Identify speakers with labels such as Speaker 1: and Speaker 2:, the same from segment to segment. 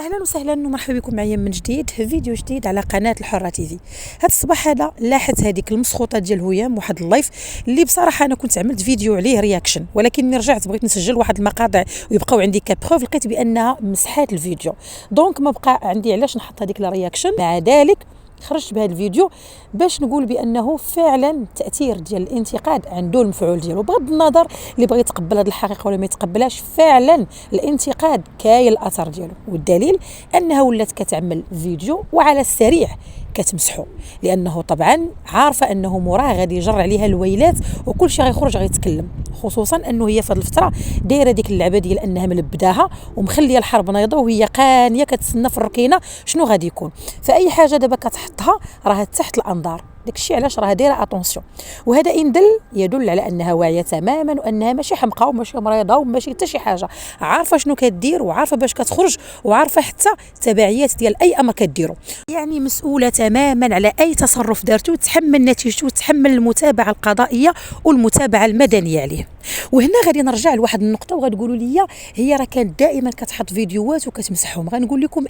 Speaker 1: اهلا وسهلا ومرحبا بكم معايا من جديد في فيديو جديد على قناه الحره تيفي. هذا الصباح هذا لاحظت هذيك المسخوطه ديال هيام واحد اللايف اللي بصراحه انا كنت عملت فيديو عليه رياكشن، ولكن ملي رجعت بغيت نسجل واحد المقاطع ويبقاو عندي كبروف لقيت بانها مسحات الفيديو، دونك ما بقى عندي علاش نحط هذيك لا رياكشن. مع ذلك خرجت بهذا الفيديو باش نقول بانه فعلا التاثير ديال الانتقاد عنده المفعول ديالو، بغض النظر اللي بغى يتقبل هذه الحقيقه ولا ما يتقبلهاش. فعلا الانتقاد كاين الاثر ديالو، والدليل انها ولات كتعمل فيديو وعلى السريع كتمسحو، لانه طبعا عارفه انه مراه غادي يجر عليها الويلات وكل شيء غيخرج غيتكلم، خصوصا انه هي في هذه الفتره دايره ديك اللعبه ديال انها ملبداها ومخليه الحرب نايضه وهي قانيه كتسنى في الركينه شنو غادي يكون. فاي حاجه دابا كتحطها راه تحت الانظار، داكشي علاش راه دايره اتونسيون. وهذا يدل على انها واعيه تماما وانها ماشي حمقى وماشي مريضه وماشي حتى شي حاجه، عارفه شنو كدير وعارفه باش كتخرج وعارفه حتى التبعيات ديال اي امر كديرو، يعني مسؤوله تماما على اي تصرف دارته، تحمل نتيجته وتحمل المتابعه القضائيه والمتابعه المدنيه عليه. وهنا غادي نرجع لواحد النقطه وغتقولوا لي هي راه كانت دائما كتحط فيديوهات وكتمسحهم. غنقول لكم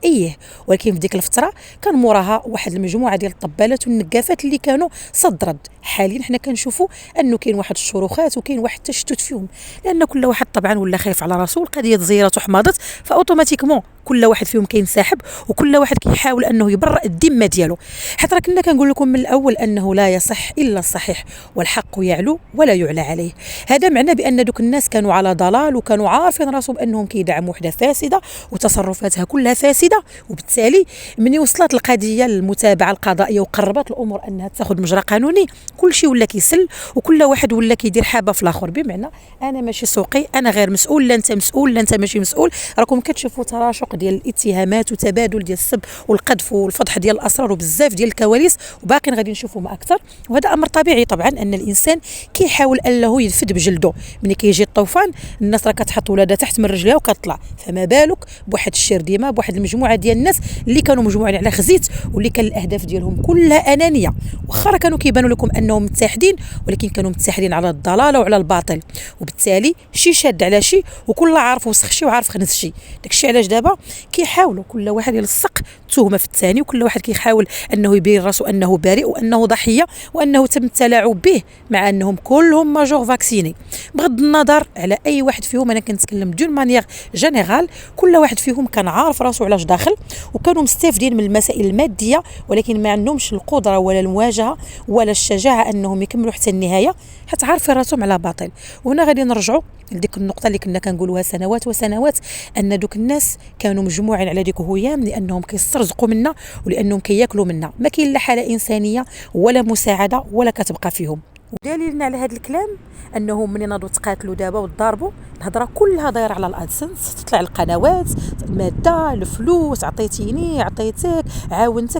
Speaker 1: ولكن في ديك الفتره كان موراها واحد المجموعه ديال الطبالات والنقافات اللي كانوا صد رد. حاليا حنا كنشوفوا انه كاين واحد الشروخات وكاين واحد التشتت فيهم، لان كل واحد طبعا ولا خايف على راسو، القضيه تزيرات وحماضت، فاوتوماتيكمون كل واحد فيهم كينسحب وكل واحد كيحاول انه يبرئ الذمه ديالو. حيت راه كنا كنقول لكم من الاول انه لا يصح الا الصحيح والحق يعلو ولا يعلى عليه. هذا معناه بان دوك الناس كانوا على ضلال وكانوا عارفين راسهم بانهم كيدعموا وحده فاسده وتصرفاتها كلها فاسده، وبالتالي من وصلت القضيه للمتابعه القضائيه وقربت الامور انها تاخذ مجرى قانوني، كل شيء ولا كيسل وكل واحد ولا كيدير حابه في الاخر. بمعنى انا ماشي سوقي، انا غير مسؤول، لا انت مسؤول لا انت ماشي مسؤول. راكم كتشوفوا تراشق ديال الاتهامات وتبادل ديال السب والقذف والفضح ديال الاسرار وبزاف ديال الكواليس، وباقي غادي نشوفوا ما اكثر. وهذا امر طبيعي طبعا ان الانسان كيحاول انه ينفد بجلده. ملي كيجي الطوفان الناس راه كتحط ولادها تحت من رجليها وكتطلع، فما بالك بواحد الشرديمه بواحد المجموعه ديال الناس اللي كانوا مجموعين على خزيت واللي كان الاهداف ديالهم كلها انانيه. واخا كانوا كيبانوا لكم انهم متحدين، ولكن كانوا متحدين على الضلاله وعلى الباطل، وبالتالي شي شاد على شي وكل عارف وسخ شي وعارف خنث شي. داكشي علاش دابا كيحاولوا كل واحد يلصق تهمه في الثاني، وكل واحد كيحاول انه يبين راسو انه بريء وانه ضحيه وانه تم التلاعب به، مع انهم كلهم ماجور فاكسيني. بغض النظر على اي واحد فيهم، انا كنتكلم دون مانيير جينيرال، كل واحد فيهم كان عارف راسو علاش داخل، وكانوا مستافدين من المسائل الماديه، ولكن ما عندهمش القدره ولا المواجهه ولا الشجاعه انهم يكملوا حتى النهايه، حتى عارفين راسهم على باطل. وهنا غادي نرجعوا لديك النقطه اللي كنا كنقولوها سنوات وسنوات، ان دوك الناس كانوا مجموعين على ديك هيام لانهم كيسترزقوا منا ولانهم كياكلوا منا، ما كاين لا حاله انسانيه ولا مساعده ولا كتبقى فيهم. ودليلنا على هذا الكلام انهم من ناضوا تقاتلوا دابا وتضاربوا، الهضره كلها دايره على الادسنس، تطلع القنوات، الماده، الفلوس، عطيتيني عطيتك،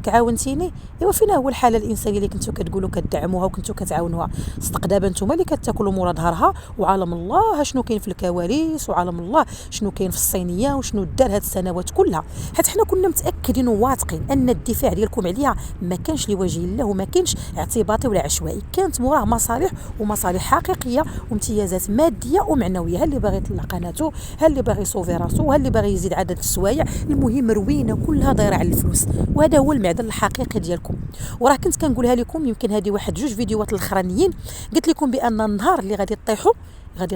Speaker 1: عاونتيني. ايوا فين هو الحاله الانسانيه اللي كنتو كتقولوا كدعموها وكنتو كتعاونوها؟ صدق دابا نتوما اللي كتاكلوا مورا ظهرها، وعالم الله شنو كاين في الكواليس، وعالم الله شنو كاين في الصينيه وشنو دار هاد السنوات كلها. حيت حنا كنا متاكدين وواثقين ان الدفاع ديالكم عليها ما كانش لوجه الله وما كانش اعتباطي ولا عشوائي، كانت موراه مصالح ومصالح حقيقيه وامتيازات ماديه ومعنويه. ها اللي باغي يطلع قناته، ها اللي باغي يصوفي راسو، ها اللي باغي يزيد عدد السوايع، المهم روينه كلها دايره على الفلوس. وهذا هو المعدن الحقيقي ديالكم. وراه كنت كنقولها لكم، يمكن هذه واحد جوج فيديوهات الاخرانيين قلت لكم بان النهار اللي غادي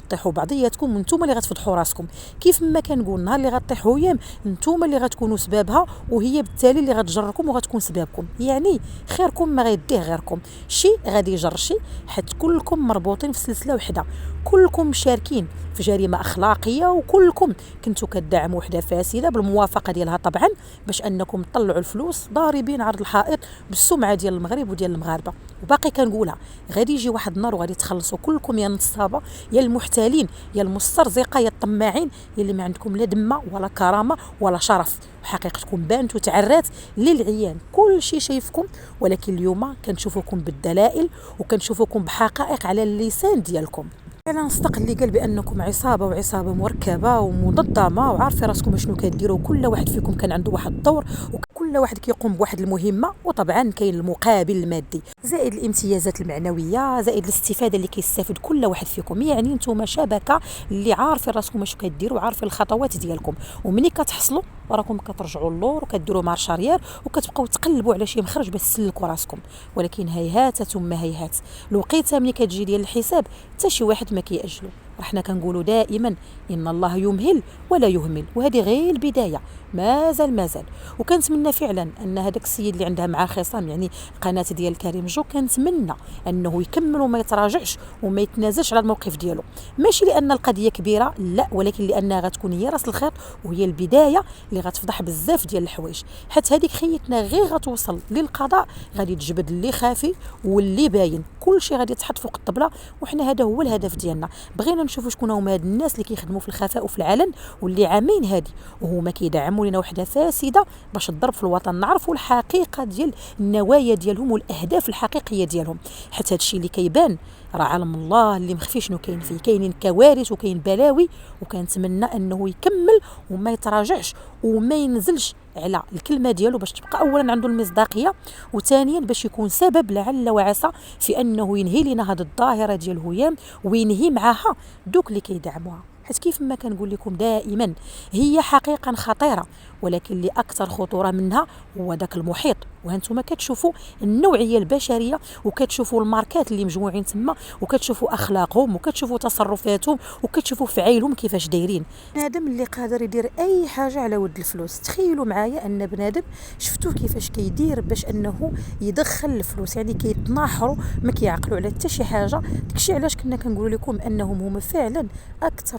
Speaker 1: تطيحوا بعضياتكم وانتم اللي غتفضحوا راسكم. كيف ما كنقول النهار اللي غطيحوا هيام انتم اللي غتكونوا سبابها، وهي بالتالي اللي غتجركم وغتكون سبابكم. يعني خيركم ما غيديه غيركم، شي غادي يجر شي، حيت كلكم مربوطين في سلسله وحده، كلكم مشاركين في جريمه اخلاقيه، وكلكم كنتوا كدعموا وحده فاسده بالموافقه ديالها طبعا، باش انكم تطلعوا الفلوس ضاربين عرض الحائط بالسمعه ديال المغرب وديال المغاربه. وباقي كنقولها غادي يجي واحد النهار وغادي تخلصوا كلكم، يا النصابه يا المحتالين يا المسترزقه يا الطماعين، يا اللي ما عندكم لا دمه ولا كرامه ولا شرف، وحقيقتكم بانت وتعرات للعيان، كل شيء شايفكم. ولكن اليوم كنشوفوكم بالدلائل وكنشوفوكم بحقائق على اللسان ديالكم. انا نصدق اللي قال بانكم عصابه مركبه ومنظمه وعارفه راسكم شنو كديروا، وكل واحد فيكم كان عنده واحد الدور وكل واحد كيقوم بواحد المهمه، وطبعا كاين المقابل المادي زائد الامتيازات المعنويه زائد الاستفاده اللي كيستافد كل واحد فيكم. يعني نتوما شبكه اللي عارفين راسكم شنو كديروا وعارفين الخطوات ديالكم، ومني كتحصلوا وراكم كترجعوا اللور وكديروا مارش اريير وكتبقاو تقلبوا على شي مخرج باش تسلكوا راسكم. ولكن هيهات ثم هيهات، الوقيته ملي كتجي ديال الحساب حتى شي واحد ما كيأجلو. رحنا كنقولوا دائما ان الله يمهل ولا يهمل، وهذه غير البدايه، مازال. وكنتمنى فعلا ان هذاك السيد اللي عندها مع خصام يعني القناه ديال كريم جو، كنتمنى انه يكمل وما يتراجعش وما يتنازلش على الموقف ديالو، ماشي لان القضيه كبيره لا، ولكن لانها غتكون هي راس الخيط وهي البدايه اللي غتفضح بزاف ديال الحوايج. حتى هذيك خيتنا غير غتوصل للقضاء غادي تجبد اللي خافي واللي باين، كل شيء غادي يتحط فوق الطبله. وحنا هذا هو الهدف ديالنا، بغينا نشوفوا شكون هما هاد الناس اللي كيخدموا في الخفاء وفي العلن واللي عامين هادي وهما كيدعموا لنا وحده فاسده باش تضرب في الوطن. نعرفوا الحقيقه ديال النوايا ديالهم والاهداف الحقيقيه ديالهم، حتى هادشي اللي كيبان راه علم الله اللي مخفي شنو كاين فيه. كاينين كوارث وكاين بلاوي، وكنتمنى انه يكمل وما يتراجعش وما ينزلش على الكلمه ديالو باش تبقى اولا عنده المصداقيه، وثانيا باش يكون سبب لعل وعسى في انه ينهي لنا هذه الظاهره ديال الهيام وينهي معها دوك اللي كيدعموها. حيت كيف ما كنقول لكم دائما هي حقيقه خطيره، ولكن اللي اكثر خطوره منها هو ذاك المحيط. وهانتوما كتشوفوا النوعيه البشريه وكتشوفوا الماركات اللي مجموعين تما وكتشوفوا اخلاقهم وكتشوفوا تصرفاتهم وكتشوفوا فعايلهم كيفاش دايرين. بنادم اللي قادر يدير اي حاجه على ود الفلوس. تخيلوا معايا ان بنادم شفتوه كيفاش كيدير باش انه يدخل الفلوس، يعني كيتناحروا ما كيعقلوا على حتى شي حاجه. داكشي علاش كنا كنقول لكم انهم هما فعلا اكثر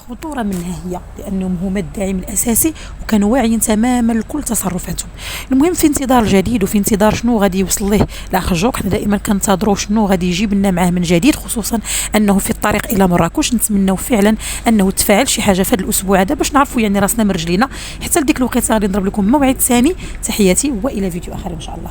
Speaker 1: خطوره منها هي، لانهم هما الداعم الاساسي وكانوا واعيين تماما لكل تصرفاتهم. المهم في انتظار الجديد وفي انتظار شنو غادي يوصل ليه الاخ جو، حنا دائما كنتظروا شنو غادي يجيب لنا معاه من جديد، خصوصا انه في الطريق الى مراكش. نتمنوا فعلا انه تفاعل شي حاجه في هذا الاسبوع هذا باش نعرفوا يعني راسنا من رجلينا. حتى لديك الوقت غادي نضرب لكم موعد ثاني. تحياتي والى فيديو اخر ان شاء الله.